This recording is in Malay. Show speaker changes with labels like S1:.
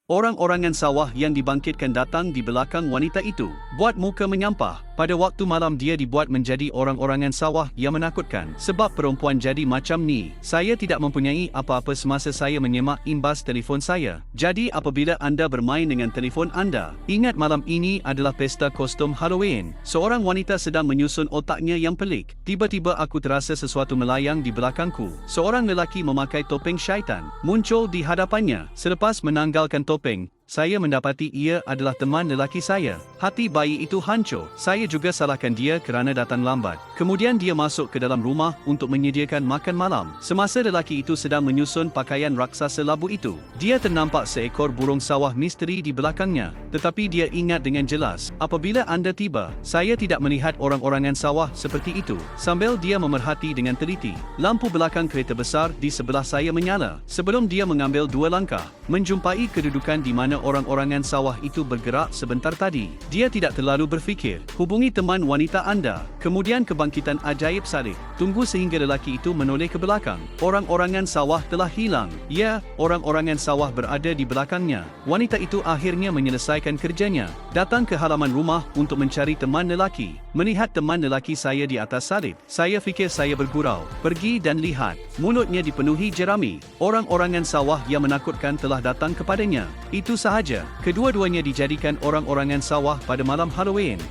S1: Orang-orangan sawah yang dibangkitkan datang di belakang wanita itu, buat muka menyampah. Pada waktu malam dia dibuat menjadi orang-orangan sawah yang menakutkan. Sebab perempuan jadi macam ni. Saya tidak mempunyai apa-apa semasa saya menyemak imbas telefon saya. Jadi apabila anda bermain dengan telefon anda, ingat malam ini adalah pesta kostum Halloween. Seorang wanita sedang menyusun otaknya yang pelik. Tiba-tiba aku terasa sesuatu melayang di belakangku. Seorang lelaki memakai topeng syaitan muncul di hadapannya. Selepas menanggalkan topeng, saya mendapati ia adalah teman lelaki saya. Hati bayi itu hancur. Saya juga salahkan dia kerana datang lambat. Kemudian dia masuk ke dalam rumah untuk menyediakan makan malam. Semasa lelaki itu sedang menyusun pakaian raksasa labu itu, dia ternampak seekor burung sawah misteri di belakangnya. Tetapi dia ingat dengan jelas, apabila anda tiba, saya tidak melihat orang-orangan sawah seperti itu. Sambil dia memerhati dengan teliti, lampu belakang kereta besar di sebelah saya menyala. Sebelum dia mengambil 2 langkah, menjumpai kedudukan di mana orang-orangan sawah itu bergerak sebentar tadi. Dia tidak terlalu berfikir. Hubungi teman wanita anda. Kemudian kebangkitan ajaib salib. Tunggu sehingga lelaki itu menoleh ke belakang. Orang-orangan sawah telah hilang. Ya, orang-orangan sawah berada di belakangnya. Wanita itu akhirnya menyelesaikan kerjanya. Datang ke halaman rumah untuk mencari teman lelaki. Melihat teman lelaki saya di atas salib, saya fikir saya bergurau. Pergi dan lihat. Mulutnya dipenuhi jerami. Orang-orangan sawah yang menakutkan telah datang kepadanya. Itu sahaja. Kedua-duanya dijadikan orang-orangan sawah pada malam Halloween.